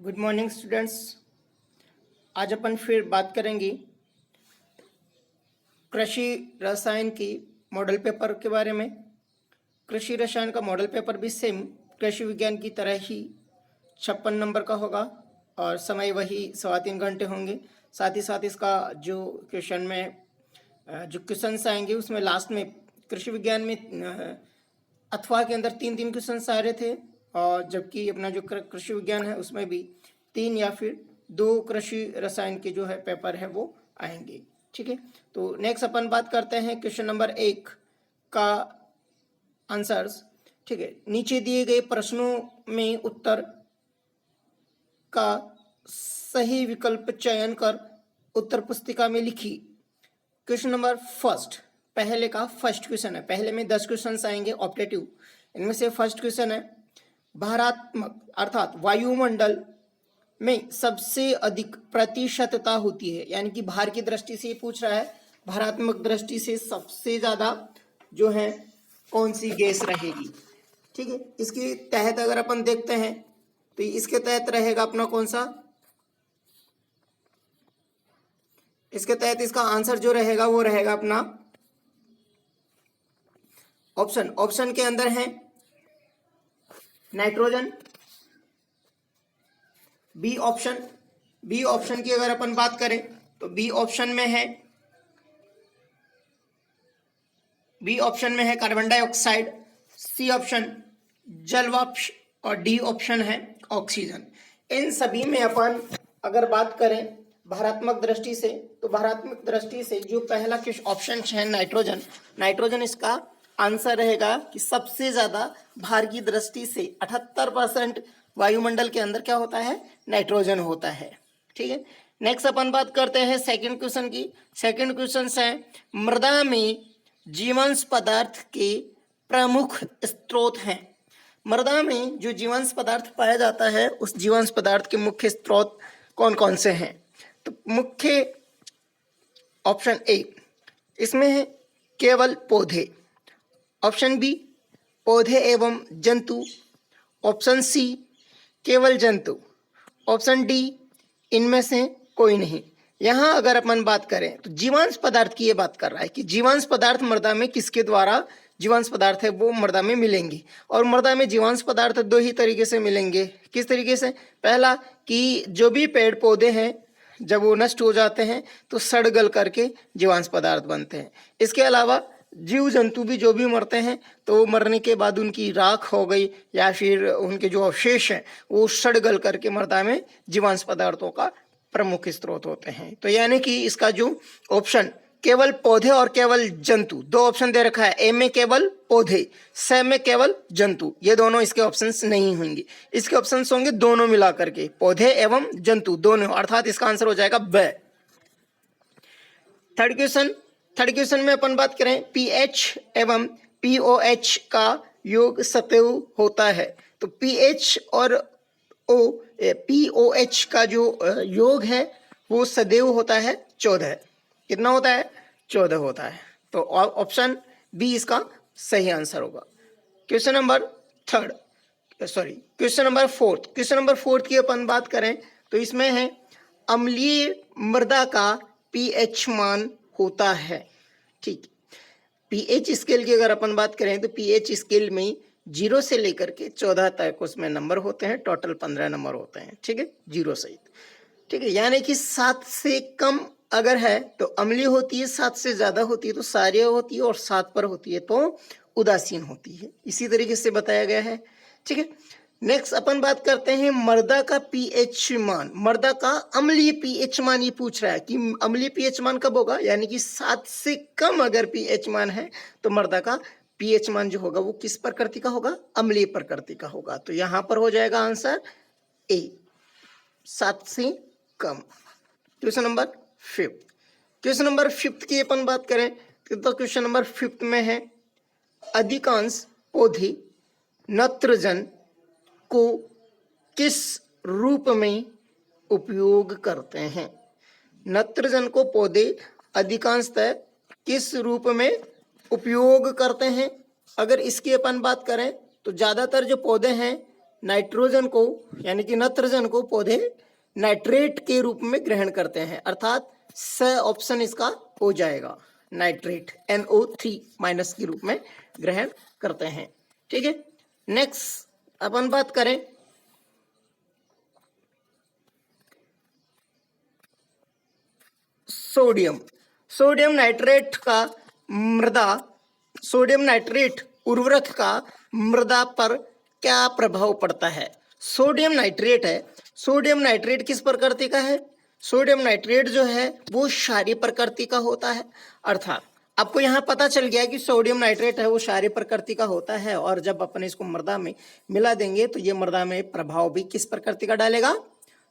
Good morning students. आज अपन फिर बात करेंगे कृषि रसायन की मॉडल पेपर के बारे में। कृषि रसायन का मॉडल पेपर भी सेम कृषि विज्ञान की तरह ही 56 नंबर का होगा और समय वही 3.25 घंटे होंगे। साथ ही साथ इसका जो क्वेश्चन में जो क्वेश्चंस आएंगे उसमें लास्ट में कृषि विज्ञान में अथवा के अंदर 3 क्वेश्चंस आ रहे थे और जबकि अपना जो कृषि विज्ञान है उसमें भी 3 या फिर 2 कृषि रसायन के जो है पेपर है वो आएंगे। ठीक है, तो नेक्स्ट अपन बात करते हैं क्वेश्चन नंबर 1 का आंसर्स। ठीक है, नीचे दिए गए प्रश्नों में उत्तर का सही विकल्प चयन कर उत्तर पुस्तिका में लिखी। क्वेश्चन नंबर फर्स्ट, पहले का फर्स्ट क्वेश्चन है। पहले में 10 क्वेश्चन आएंगे ऑप्टेटिव। इनमें से फर्स्ट क्वेश्चन है भारात्मक अर्थात वायुमंडल में सबसे अधिक प्रतिशतता होती है, यानी कि भार की दृष्टि से पूछ रहा है। भारात्मक दृष्टि से सबसे ज्यादा जो है कौन सी गैस रहेगी। ठीक है, इसके तहत अगर अपन देखते हैं तो इसके तहत रहेगा अपना कौन सा, इसके तहत इसका आंसर जो रहेगा वो रहेगा अपना ऑप्शन के अंदर है नाइट्रोजन। बी ऑप्शन की अगर अपन बात करें तो बी ऑप्शन में है कार्बन डाइऑक्साइड, सी ऑप्शन जलवाष्प और डी ऑप्शन है ऑक्सीजन। इन सभी में अपन अगर बात करें भारात्मक दृष्टि से तो भारात्मक दृष्टि से जो पहला ऑप्शन है नाइट्रोजन इसका आंसर रहेगा कि सबसे ज्यादा भार की दृष्टि से 78% वायुमंडल के अंदर क्या होता है, नाइट्रोजन होता है। ठीक है, नेक्स्ट अपन बात करते हैं सेकंड क्वेश्चन की। सेकंड क्वेश्चन है मृदा में जीवांश पदार्थ के प्रमुख स्रोत हैं। मृदा में जो जीवांश पदार्थ पाया जाता है उस जीवांश पदार्थ के मुख्य स्रोत कौन कौन से हैं। तो मुख्य ऑप्शन ए इसमें है केवल पौधे, ऑप्शन बी पौधे एवं जंतु, ऑप्शन सी केवल जंतु, ऑप्शन डी इनमें से कोई नहीं। यहां अगर अपन बात करें तो जीवांश पदार्थ की ये बात कर रहा है कि जीवांश पदार्थ मृदा में किसके द्वारा जीवांश पदार्थ है वो मृदा में मिलेंगे। और मृदा में जीवांश पदार्थ 2 ही तरीके से मिलेंगे। किस तरीके से, पहला कि जो भी पेड़ पौधे हैं जब वो नष्ट हो जाते हैं तो सड़ गल करके जीवांश पदार्थ बनते हैं। इसके अलावा जीव जंतु भी जो भी मरते हैं तो मरने के बाद उनकी राख हो गई या फिर उनके जो अवशेष हैं वो सड़ गल करके मृदा में जीवांश पदार्थों का प्रमुख स्रोत होते हैं। तो यानी कि इसका जो ऑप्शन केवल पौधे और केवल जंतु, 2 ऑप्शन दे रखा है। ए में केवल पौधे, स में केवल जंतु, ये दोनों इसके ऑप्शंस नहीं होंगे। इसके ऑप्शंस होंगे दोनों मिला करके, पौधे एवं जंतु दोनों, अर्थात इसका आंसर हो जाएगा ब। थर्ड क्वेश्चन में अपन बात करें पीएच एवं पीओएच का योग सदैव होता है। तो पीएच और पीओएच का जो योग है वो सदैव होता है 14। कितना होता है, 14 होता है। तो ऑप्शन बी इसका सही आंसर होगा। क्वेश्चन नंबर फोर्थ की अपन बात करें तो इसमें है अम्लीय मृदा का पीएच मान होता है। ठीक, पीएच स्केल की अगर अपन बात करें तो पीएच स्केल में 0 से लेकर के 14 तक उसमें नंबर होते हैं, टोटल 15 नंबर होते हैं। ठीक है, 0 सहित। ठीक है, यानी कि 7 से कम अगर है तो अम्लीय होती है, 7 से ज्यादा होती है तो क्षारीय होती है और 7 पर होती है तो उदासीन होती है। इसी तरीके से बताया गया है। ठीक है, नेक्स्ट अपन बात करते हैं मृदा का पीएच मान। मृदा का अम्लीय पीएच मान ये पूछ रहा है कि अम्लीय पीएच मान कब होगा, यानी कि 7 से कम अगर पीएच मान है तो मृदा का पीएच मान जो होगा वो किस प्रकृति का होगा, अम्लीय प्रकृति का होगा। तो यहां पर हो जाएगा आंसर ए, 7 से कम। क्वेश्चन नंबर 5 की अपन बात करें तो क्वेश्चन नंबर 5 में है अधिकांश पौधे नाइट्रोजन को किस रूप में उपयोग करते हैं। नाइट्रोजन को पौधे अधिकांशतः किस रूप में उपयोग करते हैं। अगर इसकी अपन बात करें तो ज्यादातर जो पौधे हैं नाइट्रोजन को यानी कि नत्रजन को पौधे नाइट्रेट के रूप में ग्रहण करते हैं, अर्थात स ऑप्शन इसका हो जाएगा, नाइट्रेट NO3- के रूप में ग्रहण करते हैं। ठीक है, नेक्स्ट अपन बात करें सोडियम। सोडियम नाइट्रेट का मृदा सोडियम नाइट्रेट उर्वरक का मृदा पर क्या प्रभाव पड़ता है? सोडियम नाइट्रेट है, सोडियम नाइट्रेट किस प्रकृति का है? सोडियम नाइट्रेट जो है वो क्षारीय प्रकृति का होता है, अर्थात आपको यहाँ पता चल गया कि सोडियम नाइट्रेट है वो क्षारीय प्रकृति का होता है, और जब अपन इसको मृदा में मिला देंगे तो ये मृदा में प्रभाव भी किस प्रकृति का डालेगा?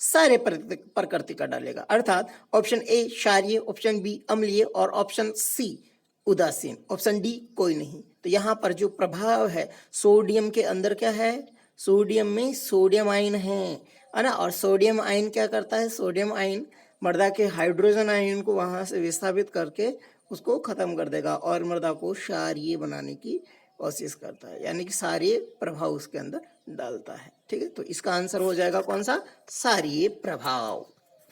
सारे प्रकृति का डालेगा, अर्थात ऑप्शन ए क्षारीय, ऑप्शन बी अम्लीय और ऑप्शन सी उदासीन, ऑप्शन डी कोई नहीं। तो यहाँ पर जो प्रभाव है सोडियम के अंदर क्या है? सोडियम में सोडियम आयन है ना, और सोडियम आयन क्या करता है? सोडियम आयन मृदा के हाइड्रोजन आयन को वहां से विस्थापित करके उसको खत्म कर देगा और मृदा को क्षारीय बनाने की कोशिश करता है, यानी कि क्षारीय प्रभाव उसके अंदर डालता है। ठीक है, तो इसका आंसर हो जाएगा कौन सा? क्षारीय प्रभाव।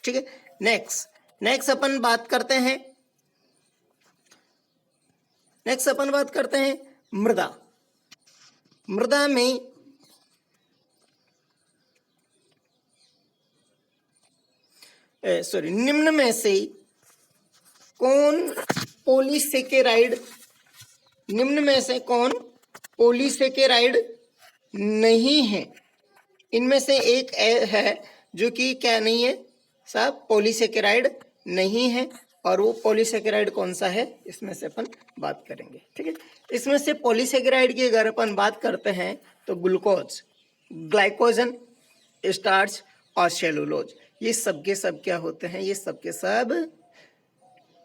ठीक है, नेक्स्ट अपन बात करते हैं मृदा में निम्न में से कौन पॉलीसेकेराइड नहीं है? इनमें से एक है जो कि क्या नहीं है साहब? पॉलीसेकेराइड नहीं है, और वो पॉलीसेकेराइड कौन सा है इसमें से अपन बात करेंगे। ठीक है, इसमें से पॉलीसेकेराइड की अगर अपन बात करते हैं तो ग्लूकोज, ग्लाइकोजन, स्टार्च और सेलुलोज, ये सब के सब क्या होते हैं? ये सब के सब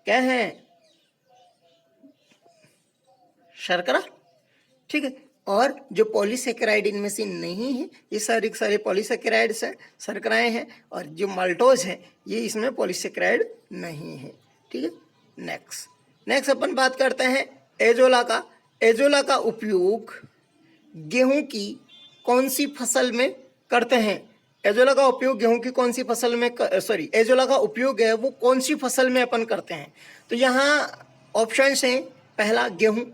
क्या हैं? शर्करा। ठीक है, और जो पॉलीसेकेराइड इनमें से नहीं है, ये सारे पॉलीसेकेराइड्स हैं, शर्कराएं हैं, और जो माल्टोज है ये इसमें पॉलीसेकेराइड नहीं है। ठीक है, नेक्स्ट अपन बात करते हैं एजोला का। एजोला का उपयोग गेहूं की कौन सी फसल में करते हैं? एजोला का उपयोग गेहूं की कौन सी फसल में एजोला का उपयोग है वो कौन सी फसल में अपन करते हैं? तो यहाँ ऑप्शन है, पहला गेहूं,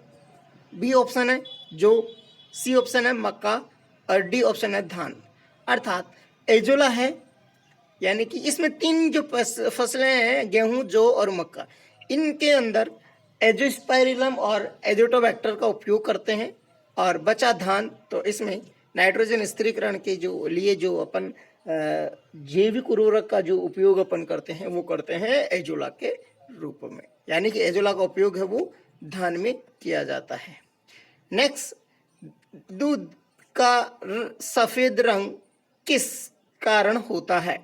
बी ऑप्शन है जो, सी ऑप्शन है मक्का, और डी ऑप्शन है धान। अर्थात एजोला है, यानी कि इसमें तीन जो फसलें हैं गेहूं, जौ और मक्का, इनके अंदर एजोस्पाइरिलम और एजोटोबैक्टर का उपयोग करते हैं, और बचा धान तो इसमें नाइट्रोजन स्थिरीकरण के जो लिए जो अपन जैविक उर्वरक का जो उपयोग अपन करते हैं वो करते हैं एजोला के रूप में, यानी कि एजोला का उपयोग है वो धान में किया जाता है। नेक्स्ट, दूध का सफेद रंग किस कारण होता है?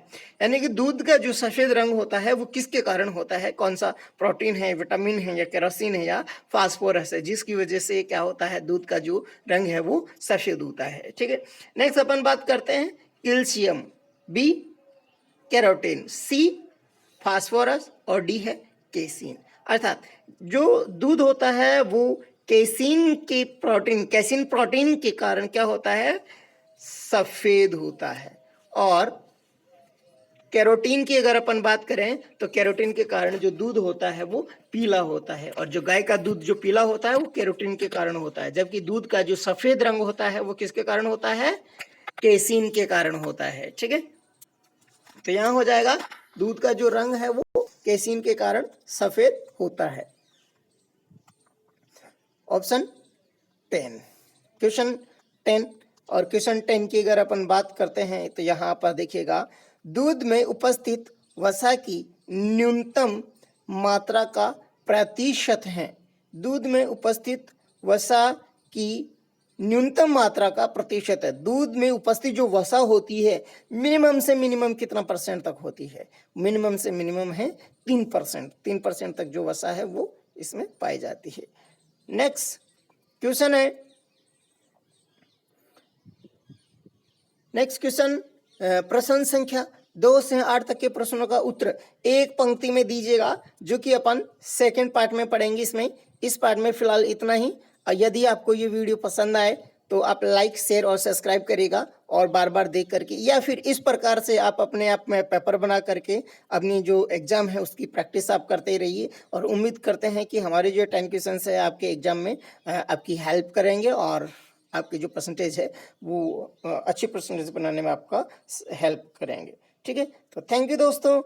यानी कि दूध का जो सफेद रंग होता है वो किसके कारण होता है? कौन सा प्रोटीन है, विटामिन है, या केरोसिन है, या फास्फोरस है, जिसकी वजह से क्या होता है? दूध का जो रंग है वो सफेद होता है। ठीक है, नेक्स्ट अपन बात करते हैं कैल्शियम, बी कैरोटीन, सी फास्फोरस और डी है केसिन। अर्थात जो दूध होता है वो कैसीन प्रोटीन के कारण क्या होता है? सफेद होता है, और कैरोटीन की अगर अपन बात करें तो कैरोटीन के कारण जो दूध होता है वो पीला होता है, और जो गाय का दूध जो पीला होता है वो कैरोटीन के कारण होता है, जबकि दूध का जो सफेद रंग होता है वो किसके कारण होता है? केसिन के कारण होता है। ठीक है, तो यहां हो जाएगा दूध का जो रंग है वो केसिन के कारण सफेद होता है। ऑप्शन 10, क्वेश्चन 10, और क्वेश्चन 10 की अगर अपन बात करते हैं तो यहाँ पर देखिएगा, दूध में उपस्थित वसा की न्यूनतम मात्रा का प्रतिशत है। दूध में उपस्थित वसा की न्यूनतम मात्रा का प्रतिशत है। दूध में उपस्थित जो वसा होती है मिनिमम से मिनिमम कितना % तक होती है? मिनिमम से मिनिमम है 3%। 3% तक जो वसा है वो इसमें पाई जाती है। नेक्स्ट क्वेश्चन है, प्रश्न संख्या 2 से 8 तक के प्रश्नों का उत्तर एक पंक्ति में दीजिएगा, जो कि अपन सेकंड पार्ट में पढ़ेंगे। इस पार्ट में फिलहाल इतना ही। यदि आपको ये वीडियो पसंद आए तो आप लाइक शेयर और सब्सक्राइब करिएगा और बार बार देख करके, या फिर इस प्रकार से आप अपने आप में पेपर बना करके अपनी जो एग्ज़ाम है उसकी प्रैक्टिस आप करते ही रहिए। और उम्मीद करते हैं कि हमारे जो 10 क्वेश्चंस है आपके एग्ज़ाम में आपकी हेल्प करेंगे और आपकी जो परसेंटेज है वो अच्छी परसेंटेज बनाने में आपका हेल्प करेंगे। ठीक है, तो थैंक यू दोस्तों।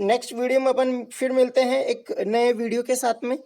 नेक्स्ट वीडियो में अपन फिर मिलते हैं एक नए वीडियो के साथ में।